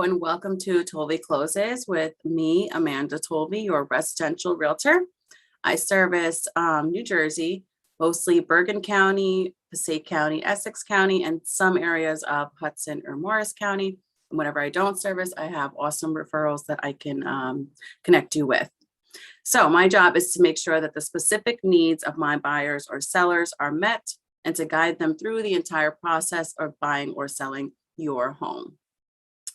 and welcome to Tolve Closes with me, Amanda Tolve, your residential realtor. I service New Jersey, mostly Bergen County, Passaic County, Essex County, and some areas of Hudson or Morris County. And whenever I don't service, I have awesome referrals that I can connect you with. So my job is to make sure that the specific needs of my buyers or sellers are met and to guide them through the entire process of buying or selling your home.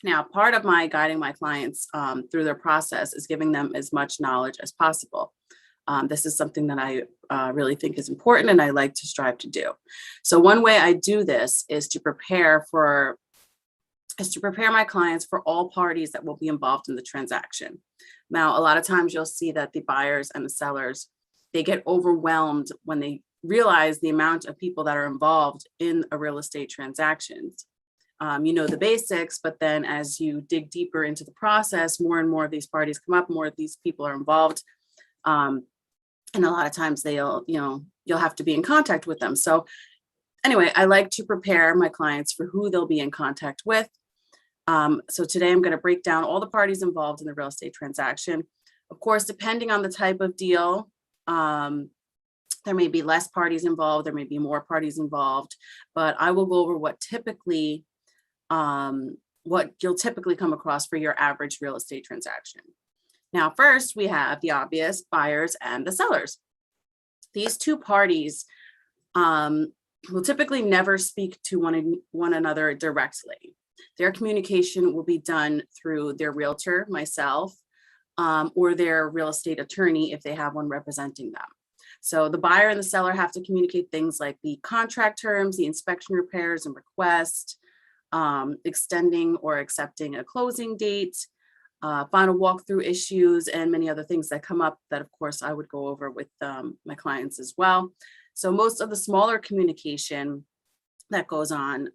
Now, part of my guiding my clients through their process is giving them as much knowledge as possible. This is something that I really think is important and I like to strive to do. So one way I do this is to prepare my clients for all parties that will be involved in the transaction. Now, a lot of times you'll see that the buyers and the sellers, they get overwhelmed when they realize the amount of people that are involved in a real estate transaction. You know the basics, but then as you dig deeper into the process, more and more of these parties come up, more of these people are involved. And a lot of times you'll have to be in contact with them. So anyway, I like to prepare my clients for who they'll be in contact with. So today I'm going to break down all the parties involved in the real estate transaction. Of course, depending on the type of deal, there may be less parties involved, there may be more parties involved, but I will go over what you'll typically come across for your average real estate transaction. Now, first, we have the obvious buyers and the sellers. These two parties will typically never speak to one another directly. Their communication will be done through their realtor, myself, or their real estate attorney if they have one representing them. So the buyer and the seller have to communicate things like the contract terms, the inspection repairs and requests, extending or accepting a closing date, final walkthrough issues, and many other things that come up that, of course, I would go over with my clients as well. So most of the smaller communication that goes on,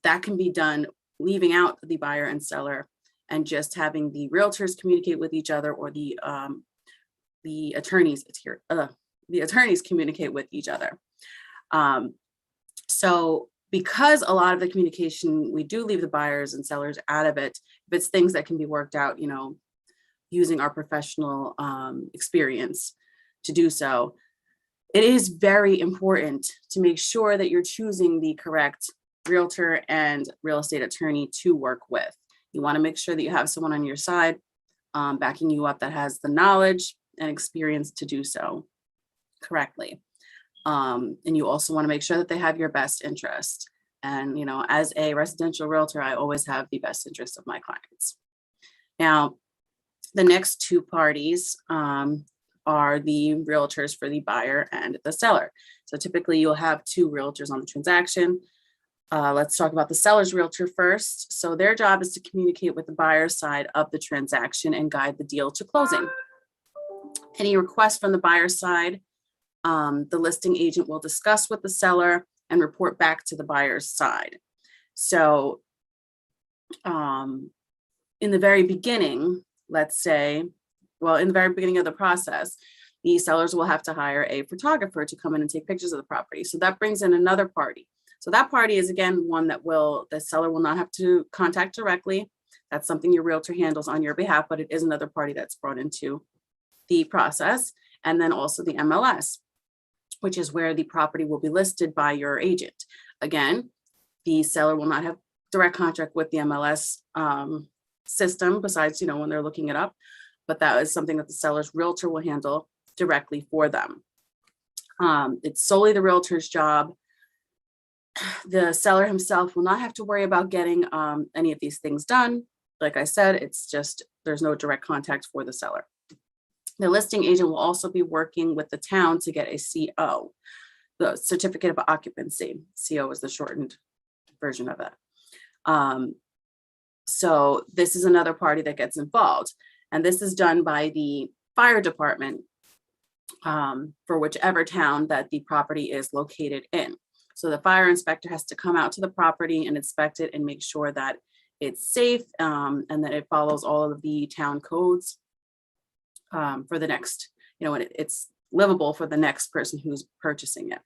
that can be done leaving out the buyer and seller and just having the realtors communicate with each other, or the attorneys communicate with each other. So because a lot of the communication, we do leave the buyers and sellers out of it, if it's things that can be worked out, using our professional experience to do so, it is very important to make sure that you're choosing the correct realtor and real estate attorney to work with. You want to make sure that you have someone on your side backing you up that has the knowledge and experience to do so correctly. And you also want to make sure that they have your best interest. And, as a residential realtor, I always have the best interest of my clients. Now, the next two parties are the realtors for the buyer and the seller. So typically you'll have two realtors on the transaction. Let's talk about the seller's realtor first. So their job is to communicate with the buyer's side of the transaction and guide the deal to closing. Any requests from the buyer's side, the listing agent will discuss with the seller and report back to the buyer's side. So in the very beginning, in the very beginning of the process, the sellers will have to hire a photographer to come in and take pictures of the property. So that brings in another party. So that party is, again, one that the seller will not have to contact directly. That's something your realtor handles on your behalf, but it is another party that's brought into the process. And then also the MLS, which is where the property will be listed by your agent. Again, the seller will not have direct contact with the MLS system besides, when they're looking it up, but that is something that the seller's realtor will handle directly for them. It's solely the realtor's job. The seller himself will not have to worry about getting any of these things done. Like I said, it's just, there's no direct contact for the seller. The listing agent will also be working with the town to get a CO, the certificate of occupancy. CO is the shortened version of it. So this is another party that gets involved. And this is done by the fire department for whichever town that the property is located in. So the fire inspector has to come out to the property and inspect it and make sure that it's safe and that it follows all of the town codes for the next, it's livable for the next person who's purchasing it.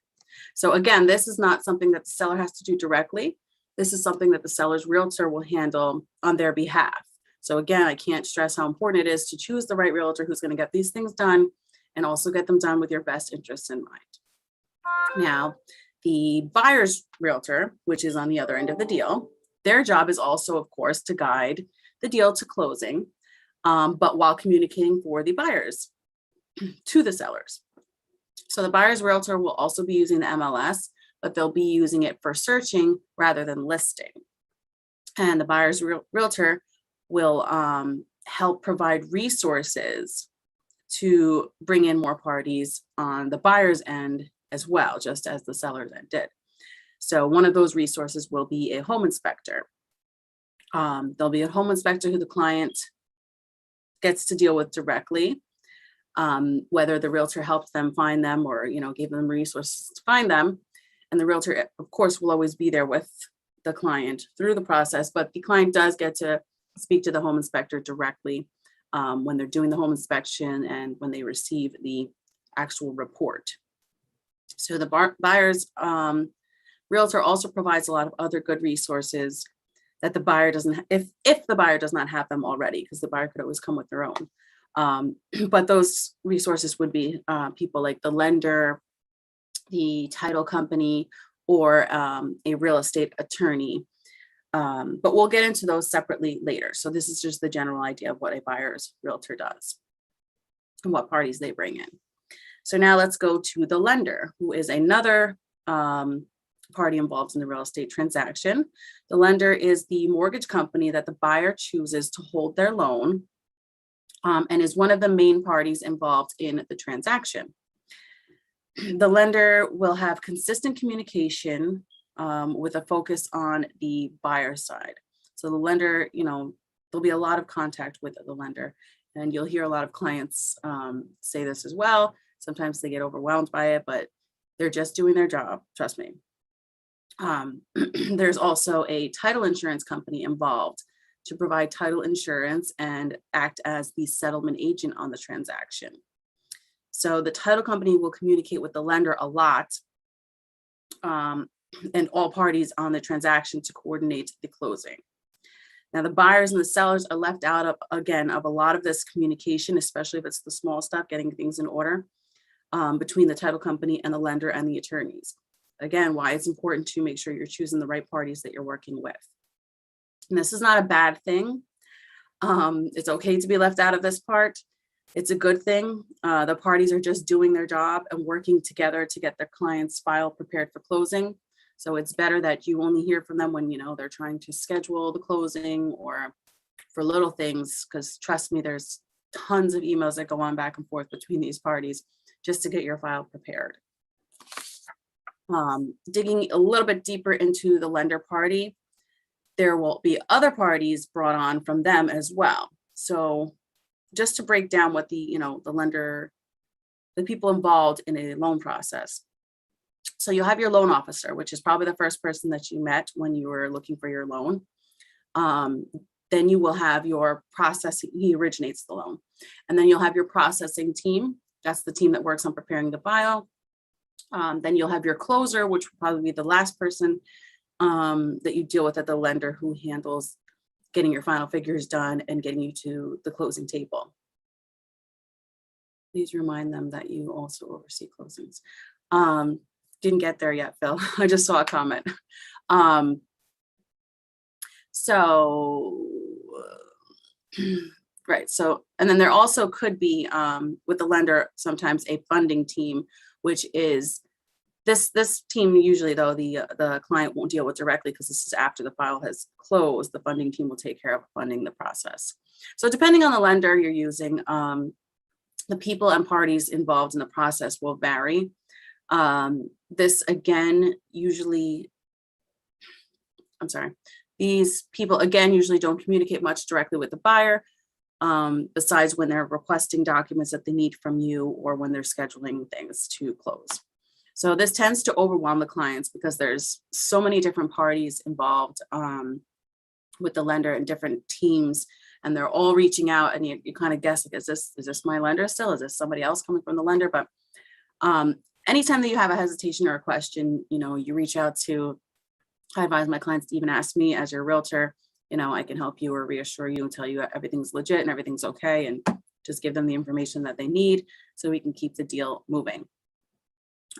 So again, this is not something that the seller has to do directly. This is something that the seller's realtor will handle on their behalf. So again, I can't stress how important it is to choose the right realtor who's going to get these things done and also get them done with your best interests in mind. Now, the buyer's realtor, which is on the other end of the deal, their job is also, of course, to guide the deal to closing, but while communicating for the buyers to the sellers. So the buyer's realtor will also be using the MLS, but they'll be using it for searching rather than listing. And the buyer's realtor will help provide resources to bring in more parties on the buyer's end as well, just as the seller's end did. So one of those resources will be a home inspector. There'll be a home inspector who the client gets to deal with directly, whether the realtor helps them find them or, gave them resources to find them. And the realtor, of course, will always be there with the client through the process, but the client does get to speak to the home inspector directly when they're doing the home inspection and when they receive the actual report. So the buyer's realtor also provides a lot of other good resources that the buyer doesn't, if the buyer does not have them already, because the buyer could always come with their own. But those resources would be people like the lender, the title company, or a real estate attorney. But we'll get into those separately later. So this is just the general idea of what a buyer's realtor does and what parties they bring in. So now let's go to the lender, who is another party involved in the real estate transaction. The lender is the mortgage company that the buyer chooses to hold their loan and is one of the main parties involved in the transaction. The lender will have consistent communication with a focus on the buyer side. So the lender, there'll be a lot of contact with the lender, and you'll hear a lot of clients say this as well. Sometimes they get overwhelmed by it, but they're just doing their job, trust me. There's also a title insurance company involved to provide title insurance and act as the settlement agent on the transaction. So the title company will communicate with the lender a lot and all parties on the transaction to coordinate the closing. Now, the buyers and the sellers are left out of a lot of this communication, especially if it's the small stuff, getting things in order between the title company and the lender and the attorneys. Again, why it's important to make sure you're choosing the right parties that you're working with. And this is not a bad thing. It's okay to be left out of this part. It's a good thing. The parties are just doing their job and working together to get their client's file prepared for closing. So it's better that you only hear from them when, they're trying to schedule the closing or for little things, because trust me, there's tons of emails that go on back and forth between these parties just to get your file prepared. Digging a little bit deeper into the lender party, there will be other parties brought on from them as well. So just to break down what the lender, the people involved in a loan process. So you'll have your loan officer, which is probably the first person that you met when you were looking for your loan. Then you will have your processing, he originates the loan. And then you'll have your processing team. That's the team that works on preparing the file. Then you'll have your closer, which will probably be the last person that you deal with at the lender, who handles getting your final figures done and getting you to the closing table. Please remind them that you also oversee closings. Didn't get there yet, Phil. I just saw a comment. Right. So, and then there also could be with the lender sometimes a funding team, which is this team. Usually, though, the client won't deal with directly, because this is after the file has closed. The funding team will take care of funding the process. So depending on the lender you're using, the people and parties involved in the process will vary. This again, these people again usually don't communicate much directly with the buyer, besides when they're requesting documents that they need from you or when they're scheduling things to close. So this tends to overwhelm the clients because there's so many different parties involved with the lender and different teams, and they're all reaching out, and you kind of guess, like, is this my lender still? Is this somebody else coming from the lender? But anytime that you have a hesitation or a question, you reach out to, I advise my clients to even ask me as your realtor, I can help you or reassure you and tell you everything's legit and everything's okay, and just give them the information that they need so we can keep the deal moving.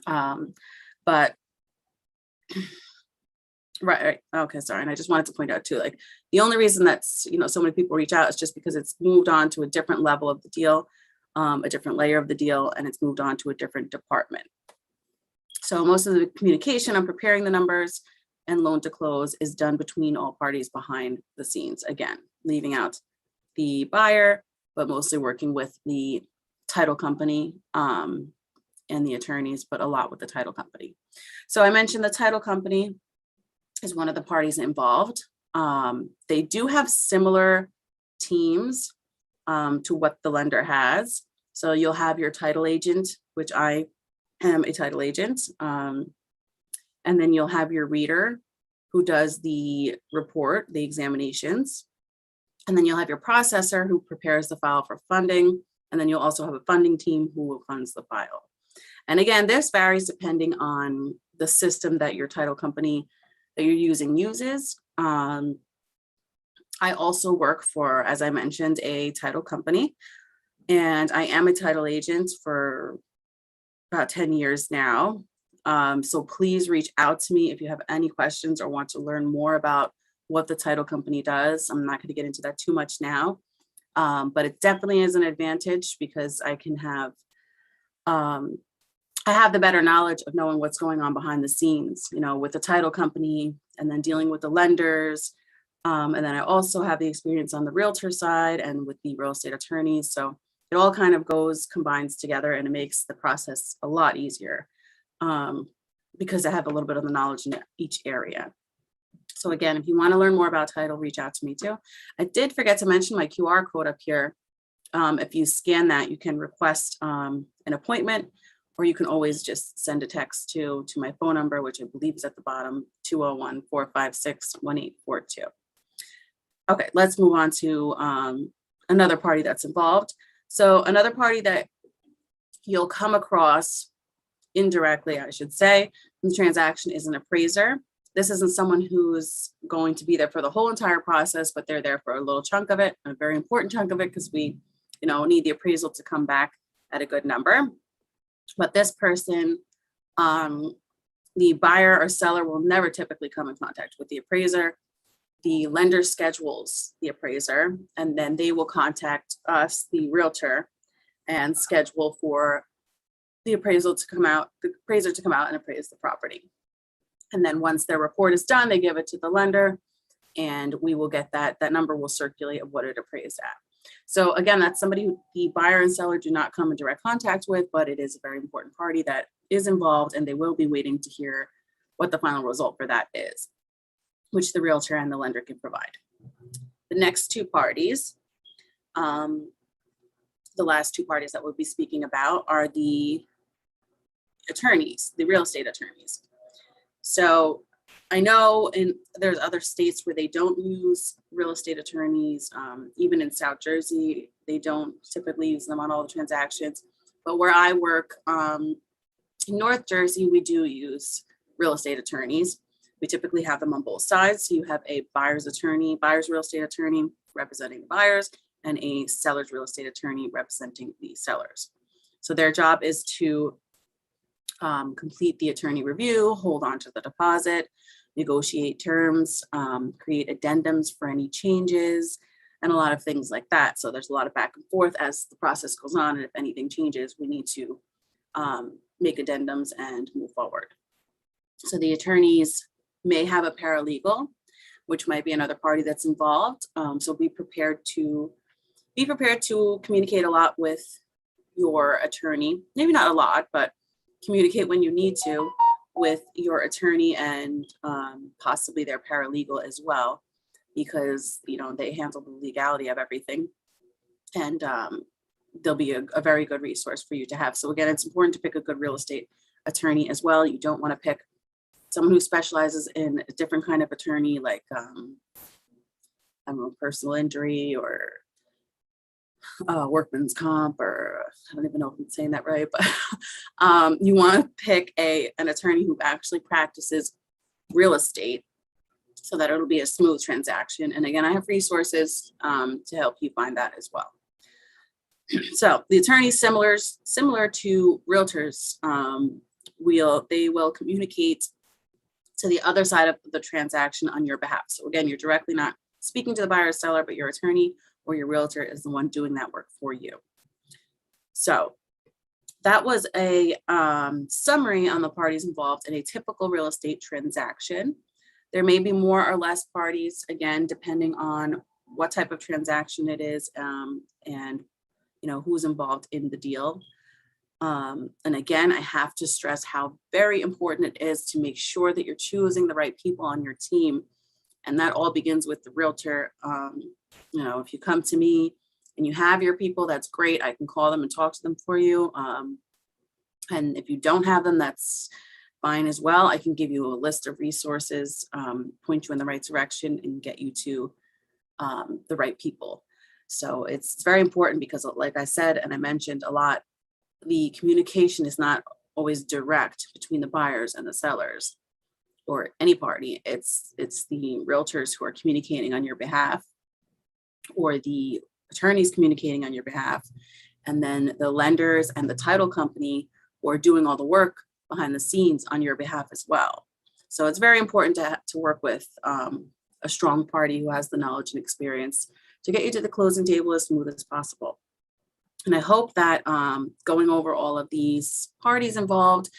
But right. Okay, sorry. And I just wanted to point out too, like the only reason that's, so many people reach out is just because it's moved on to a different level of the deal, a different layer of the deal, and it's moved on to a different department. So most of the communication on preparing the numbers and loan to close is done between all parties behind the scenes. Again, leaving out the buyer, but mostly working with the title company and the attorneys, but a lot with the title company. So I mentioned the title company is one of the parties involved. They do have similar teams to what the lender has. So you'll have your title agent, which I am a title agent. And then you'll have your reader who does the report, the examinations. And then you'll have your processor who prepares the file for funding. And then you'll also have a funding team who funds the file. And again, this varies depending on the system that your title company that you're using uses. I also work for, as I mentioned, a title company, and I am a title agent for about 10 years now. So please reach out to me if you have any questions or want to learn more about what the title company does. I'm not going to get into that too much now, but it definitely is an advantage because I can have, I have the better knowledge of knowing what's going on behind the scenes, with the title company and then dealing with the lenders. And then I also have the experience on the realtor side and with the real estate attorneys. So it all kind of combines together, and it makes the process a lot easier because I have a little bit of the knowledge in each area. So again, if you want to learn more about title, reach out to me too. I did forget to mention my QR code up here. If you scan that, you can request an appointment, or you can always just send a text to my phone number, which I believe is at the bottom, 201-456-1842. Okay, let's move on to another party that's involved. So another party that you'll come across indirectly, I should say, in the transaction is an appraiser. This isn't someone who's going to be there for the whole entire process, but they're there for a little chunk of it, a very important chunk of it, because we, need the appraisal to come back at a good number. But this person, the buyer or seller will never typically come in contact with the appraiser. The lender schedules the appraiser, and then they will contact us, the realtor, and schedule for the appraisal to come out, the appraiser to come out and appraise the property. And then once their report is done, they give it to the lender, and we will get that number will circulate of what it appraised at. So again, that's somebody who the buyer and seller do not come in direct contact with, but it is a very important party that is involved, and they will be waiting to hear what the final result for that is, which the realtor and the lender can provide. The next two parties, the last two parties that we'll be speaking about are the attorneys, the real estate attorneys. So I know there's other states where they don't use real estate attorneys. Even in South Jersey, they don't typically use them on all the transactions. But where I work, in North Jersey, we do use real estate attorneys. We typically have them on both sides. So you have a buyer's real estate attorney representing the buyers, and a seller's real estate attorney representing the sellers. So their job is to complete the attorney review, hold on to the deposit, negotiate terms, create addendums for any changes, and a lot of things like that. So there's a lot of back and forth as the process goes on. And if anything changes, we need to make addendums and move forward. So the attorneys may have a paralegal, which might be another party that's involved. So be prepared to communicate a lot with your attorney. Maybe not a lot, but communicate when you need to with your attorney and possibly their paralegal as well, because they handle the legality of everything, and they'll be a very good resource for you to have. So again, it's important to pick a good real estate attorney as well. You don't want to pick someone who specializes in a different kind of attorney, like I don't know, personal injury or workman's comp, or I don't even know if I'm saying that right, but you want to pick an attorney who actually practices real estate so that it'll be a smooth transaction. And again, I have resources to help you find that as well. So the attorneys, similar to realtors, they will communicate to the other side of the transaction on your behalf. So again, you're directly not speaking to the buyer or seller, but your attorney or your realtor is the one doing that work for you. So that was a summary on the parties involved in a typical real estate transaction. There may be more or less parties, again, depending on what type of transaction it is and who's involved in the deal. And again, I have to stress how very important it is to make sure that you're choosing the right people on your team. And that all begins with the realtor. If you come to me and you have your people, that's great. I can call them and talk to them for you. And if you don't have them, that's fine as well. I can give you a list of resources, point you in the right direction, and get you to the right people. So it's very important because, like I said, and I mentioned a lot, the communication is not always direct between the buyers and the sellers or any party. It's the realtors who are communicating on your behalf, or the attorneys communicating on your behalf, and then the lenders and the title company who are doing all the work behind the scenes on your behalf as well. So it's very important to work with a strong party who has the knowledge and experience to get you to the closing table as smooth as possible. And I hope that going over all of these parties involved,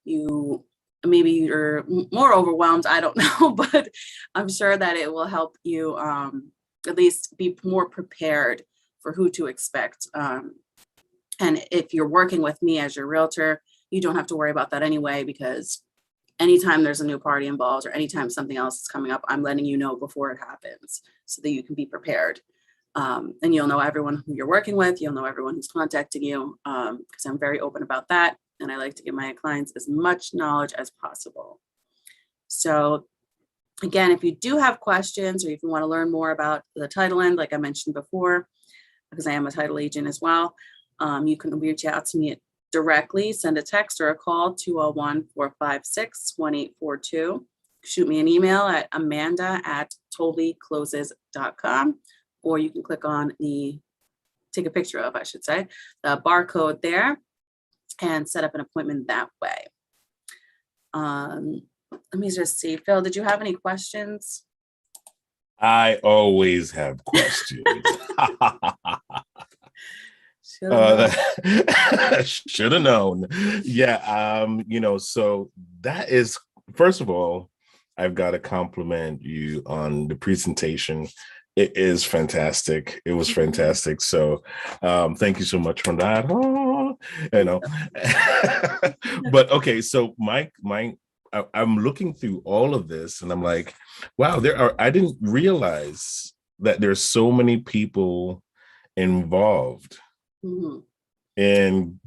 maybe you're more overwhelmed, I don't know, but I'm sure that it will help you at least be more prepared for who to expect. And if you're working with me as your realtor, you don't have to worry about that anyway, because anytime there's a new party involved or anytime something else is coming up, I'm letting you know before it happens so that you can be prepared. And you'll know everyone who you're working with. You'll know everyone who's contacting you, because I'm very open about that. And I like to give my clients as much knowledge as possible. So again, if you do have questions, or if you want to learn more about the title end, like I mentioned before, because I am a title agent as well, you can reach out to me directly, send a text or a call, 201-456-1842. Shoot me an email at amanda@tolvecloses.com. Or you can click on take a picture of, the barcode there and set up an appointment that way. Let me just see. Phil, did you have any questions? I always have questions. Should have known. Yeah. So that is, first of all, I've got to compliment you on the presentation. It is fantastic. It was fantastic. So thank you so much for that. But okay, so I'm looking through all of this and I'm like, wow, I didn't realize that there's so many people involved in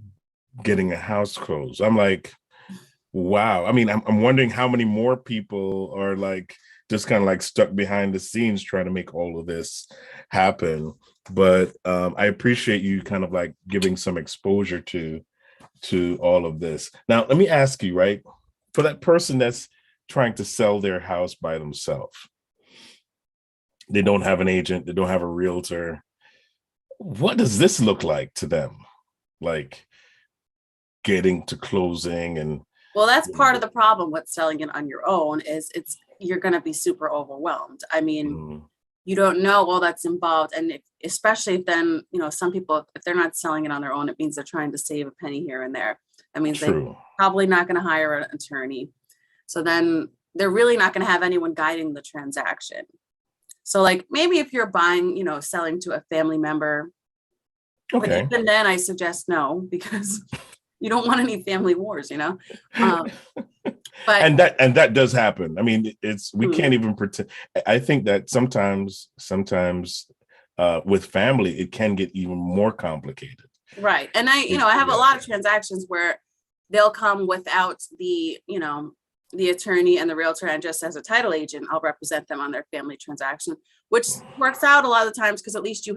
getting a house closed. I'm like, wow. I mean, I'm wondering how many more people are like just kind of like stuck behind the scenes trying to make all of this happen. But I appreciate you kind of like giving some exposure to all of this. Now, let me ask you, right? For that person that's trying to sell their house by themselves, they don't have an agent, they don't have a realtor. What does this look like to them? Like getting to closing and... Well, that's part of the problem with selling it on your own is you're going to be super overwhelmed. I mean, you don't know all that's involved. And especially if then, some people, if they're not selling it on their own, it means they're trying to save a penny here and there. That means they're probably not going to hire an attorney. So then they're really not going to have anyone guiding the transaction. So like maybe if you're buying, selling to a family member, but even then I suggest no, because you don't want any family wars, But and that does happen. I mean, we can't even pretend. I think that sometimes with family, it can get even more complicated. Right. And I have a lot of transactions where they'll come without the attorney and the realtor, and just as a title agent, I'll represent them on their family transaction, which works out a lot of the times because at least you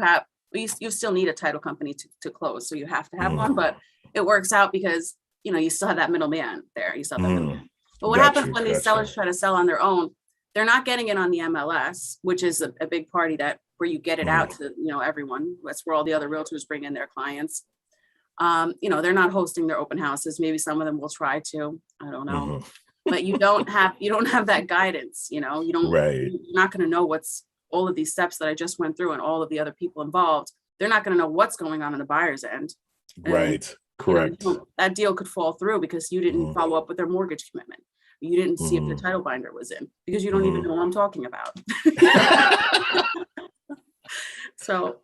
still need a title company to close. So you have to have one, but it works out because, you still have that middleman there. You still have that middleman. But what happens when these sellers try to sell on their own? they're not getting it on the MLS, which is a big party that where you get it out to, everyone. That's where all the other realtors bring in their clients. They're not hosting their open houses. Maybe some of them will try to, I don't know, but you don't have that guidance, you don't, Right. you're not going to know what's all of these steps that I just went through and all of the other people involved. They're not going to know what's going on the buyer's end. Right. And, Correct. that deal could fall through because you didn't follow up with their mortgage commitment. You didn't see if the title binder was in because you don't even know what I'm talking about. So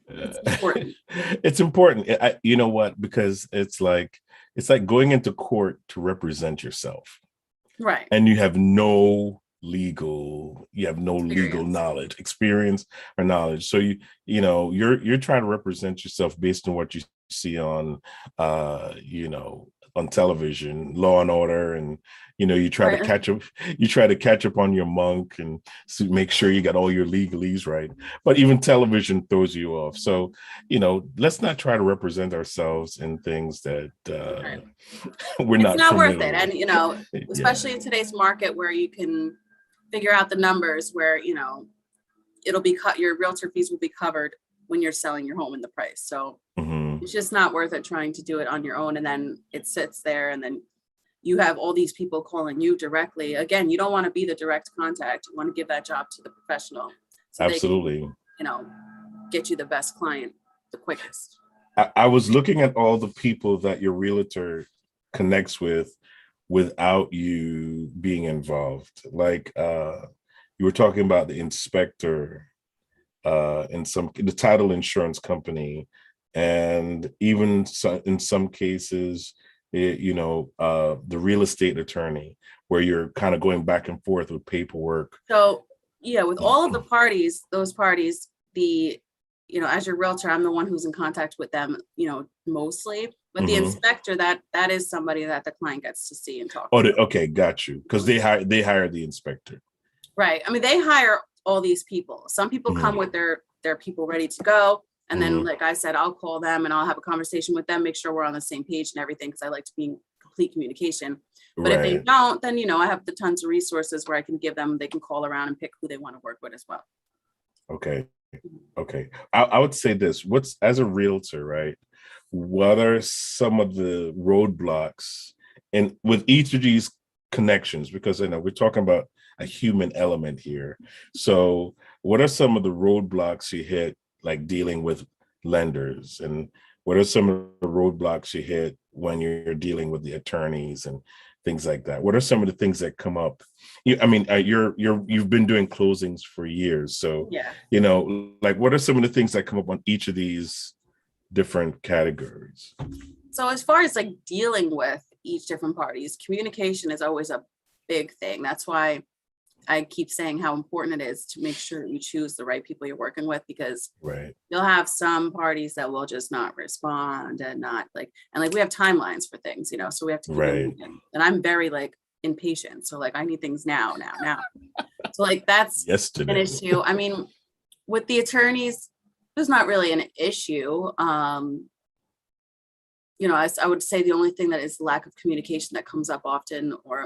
it's important. It's important. You know what? Because it's like going into court to represent yourself. Right. And you have no legal experience or knowledge. So you're trying to represent yourself based on what you see on on television, Law and Order, and you try to catch up on your monk and make sure you got all your legalese right. But even television throws you off. So let's not try to represent ourselves in things that we're not. It's not worth it. And especially in today's market where you can figure out the numbers, where it'll be cut. Your realtor fees will be covered when you're selling your home in the price. So it's just not worth it trying to do it on your own. And then it sits there and then you have all these people calling you directly. Again, you don't want to be the direct contact. You want to give that job to the professional. So absolutely. They can, get you the best client the quickest. I was looking at all the people that your realtor connects with without you being involved. Like you were talking about the inspector, the title insurance company, and even in some cases, the real estate attorney, where you're kind of going back and forth with paperwork. So with all of the parties, those parties, as your realtor, I'm the one who's in contact with them, mostly. But the inspector, that is somebody that the client gets to see and talk to. Okay, got you. Because they hire the inspector. Right. I mean, they hire all these people. Some people come with their people ready to go. And then, like I said, I'll call them and I'll have a conversation with them, make sure we're on the same page and everything, because I like to be in complete communication. But if they don't, then, I have the tons of resources where I can give them, they can call around and pick who they want to work with as well. Okay. I would say this, as a realtor, right? What are some of the roadblocks and with each of these connections? Because we're talking about a human element here. So what are some of the roadblocks you hit, like dealing with lenders, and what are some of the roadblocks you hit when you're dealing with the attorneys and things like that? What are some of the things that come up? You've been doing closings for years, so what are some of the things that come up on each of these different categories? So as far as like dealing with each different parties, communication is always a big thing. That's why I keep saying how important it is to make sure you choose the right people you're working with, because you'll have some parties that will just not respond and we have timelines for things, so we have to keep them moving. And I'm very impatient. So I need things now. So that's yesterday. An issue. I mean, with the attorneys, there's not really an issue. I would say the only thing that is lack of communication that comes up often, or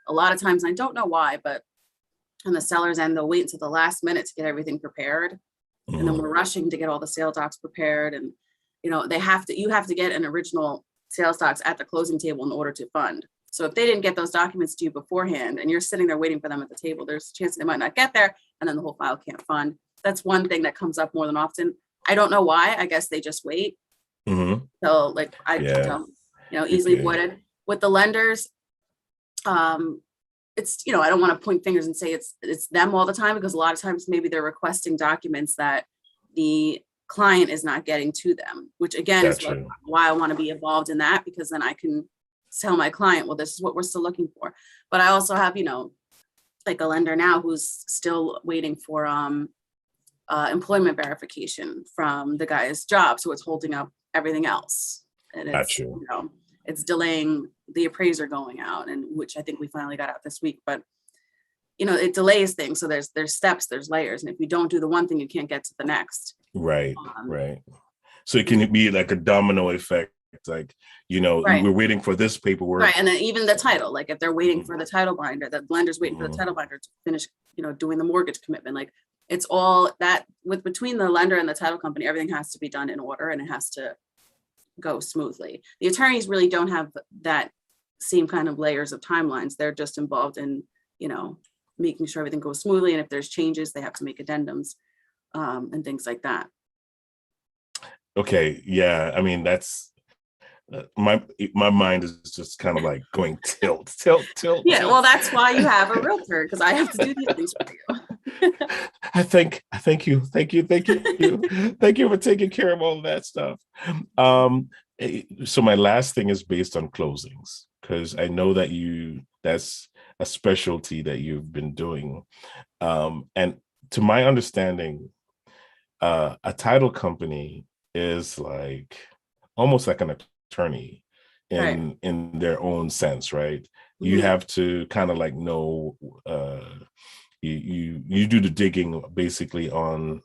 a lot of times, and I don't know why, but on the seller's end, they'll wait until the last minute to get everything prepared. And then we're rushing to get all the sale docs prepared. And, you have to get an original sales docs at the closing table in order to fund. So if they didn't get those documents to you beforehand and you're sitting there waiting for them at the table, there's a chance they might not get there. And then the whole file can't fund. That's one thing that comes up more than often. I don't know why. I guess they just wait. So easily avoided. With the lenders, it's, I don't want to point fingers and say it's them all the time, because a lot of times maybe they're requesting documents that the client is not getting to them, which again is why I want to be involved in that, because then I can tell my client, well, this is what we're still looking for. But I also have, a lender now who's still waiting for employment verification from the guy's job. So it's holding up everything else. And it's, it's delaying the appraiser going out, and which I think we finally got out this week, but it delays things. So there's steps, there's layers. And if you don't do the one thing, you can't get to the next. Right. So it can be like a domino effect Like, you know, Right. we're waiting for this paperwork. Right. And then even the title, like if they're waiting for the title binder, the lender's waiting for the title binder to finish, you know, doing the mortgage commitment. Like it's all that with between the lender and the title company, everything has to be done in order and it has to go smoothly. The attorneys really don't have that same kind of layers of timelines. They're just involved in, you know, making sure everything goes smoothly. And if there's changes, they have to make addendums and things like that. Okay. Yeah. I mean, that's my mind is just kind of like going tilt. Yeah, well, that's why you have a realtor, because I have to do these things for you. Thank you thank you for taking care of all of that stuff. So my last thing is based on closings, because I know that that's a specialty that you've been doing, and to my understanding, a title company is like almost like an attorney Right. in their own sense, right? You have to kind of like know, you do the digging basically on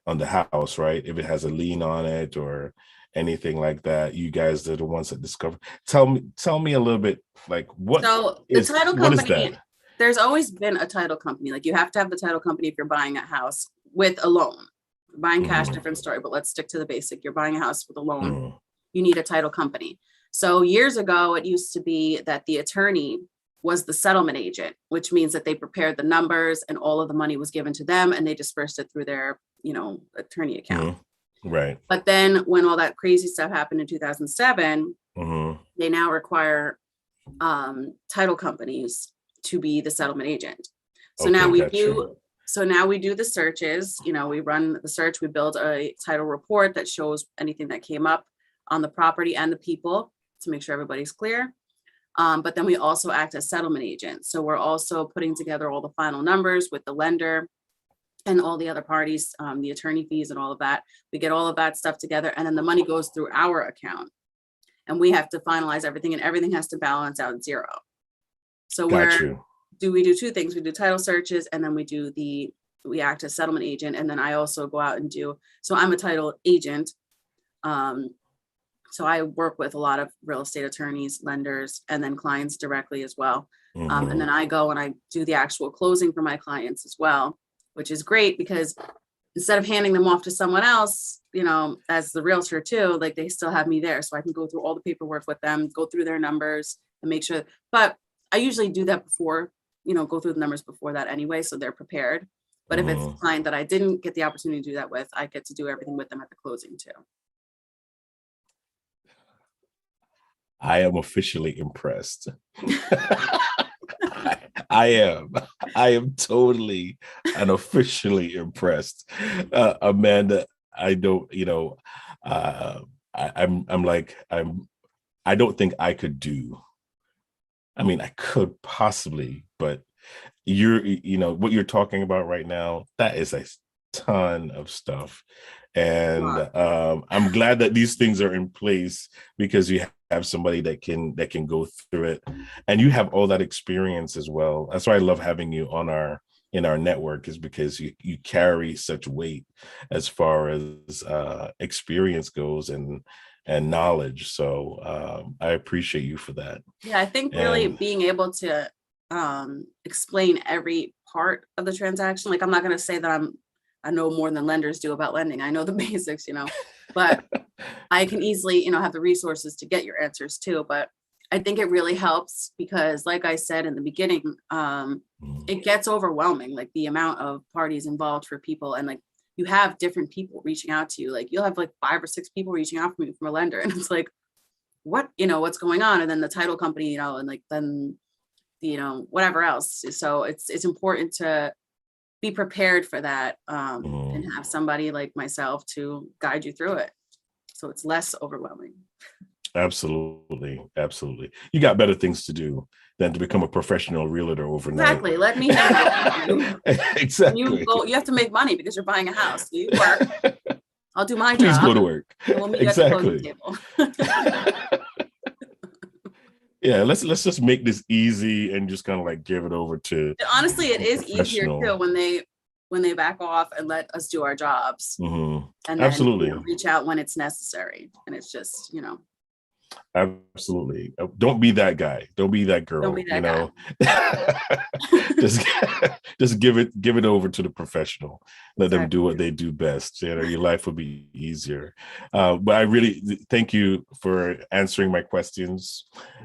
the house, right? If it has a lien on it or anything like that, you guys are the ones that discover. Tell me a little bit, like So the title what is company, that? there's always been a title company. Like you have to have the title company if you're buying a house with a loan. Buying cash, different story, but let's stick to the basic. You're buying a house with a loan. You need a title company. So years ago, it used to be that the attorney was the settlement agent, which means that they prepared the numbers and all of the money was given to them and they dispersed it through their, you know, attorney account. Right. But then when all that crazy stuff happened in 2007, they now require title companies to be the settlement agent. So Okay, now we gotcha. do. So now we do the searches, you know, we run the search, we build a title report that shows anything that came up on the property and the people to make sure everybody's clear. But then we also act as settlement agent. So we're also putting together all the final numbers with the lender and all the other parties, the attorney fees and all of that. We get all of that stuff together and then the money goes through our account and we have to finalize everything and everything has to balance out zero. So we do two things. We do title searches and then we act as settlement agent. And then I also go out and so I'm a title agent. So I work with a lot of real estate attorneys, lenders, and then clients directly as well. And then I go and I do the actual closing for my clients as well, which is great because instead of handing them off to someone else, you know, as the realtor too, like they still have me there. So I can go through all the paperwork with them, go through their numbers and make sure, but I usually do that before, you know, go through the numbers before that anyway, so they're prepared. But if it's a client that I didn't get the opportunity to do that with, I get to do everything with them at the closing too. I am officially impressed. I am totally and officially impressed. Amanda, I don't, you know, I'm like, I don't think I could do. I mean, I could possibly, but you know, what you're talking about right now, that is a ton of stuff. And I'm glad that these things are in place because you have somebody that can go through it, and you have all that experience as well. That's why I love having you on in our network, is because you carry such weight as far as experience goes and knowledge. So I appreciate you for that. Yeah, I think really being able to explain every part of the transaction. Like I'm not going to say that I know more than lenders do about lending. I know the basics, you know, but I can easily, you know, have the resources to get your answers too. But I think it really helps because like I said in the beginning, it gets overwhelming, like the amount of parties involved for people. And like, you have different people reaching out to you. Like you'll have like 5 or 6 people reaching out from you from a lender. And it's like, what, you know, what's going on? And then the title company, you know, and like, then, you know, whatever else. So it's important to be prepared for that and have somebody like myself to guide you through it. So it's less overwhelming. Absolutely. You got better things to do than to become a professional realtor overnight. Exactly. Let me handle it. Exactly. You have to make money because you're buying a house. So you work. I'll do my Please job. go to work. We'll meet at the closing table. Yeah, let's just make this easy and just kind of like give it over to. Honestly, it is easier too when they back off and let us do our jobs. And then, absolutely, you know, reach out when it's necessary. And it's just, you know. Absolutely. Don't be that guy. Don't be that Don't girl, be that guy. just just give it over to the professional. Let them do Exactly. what they do best. Your life will be easier. But I really thank you for answering my questions,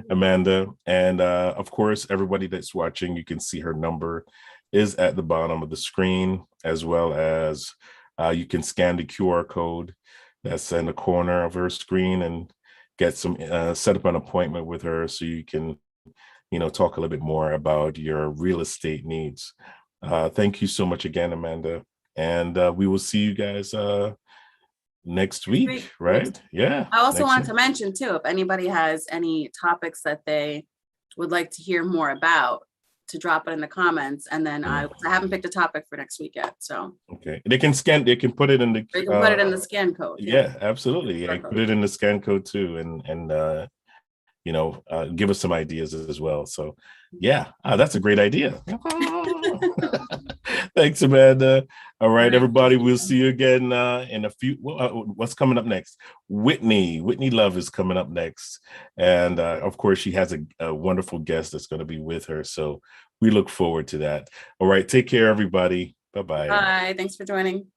Amanda. And of course, everybody that's watching, you can see her number is at the bottom of the screen, as well as you can scan the QR code that's in the corner of her screen and get some set up an appointment with her so you can talk a little bit more about your real estate needs. Thank you so much again, Amanda, and we will see you guys next week, right? Yeah, I also next wanted week. to mention too, if anybody has any topics that they would like to hear more about, to drop it in the comments, and then I haven't picked a topic for next week yet. So okay, they can put it in the you can put it in the scan code. yeah, absolutely. Yeah, put it in the scan code too, and give us some ideas as well. So yeah, that's a great idea. Thanks, Amanda. All right, everybody, we'll see you again in a few. What's coming up next? Whitney Love is coming up next, and of course she has a wonderful guest that's going to be with her, so we look forward to that. All right, take care, everybody. Bye-bye. Bye. Thanks for joining.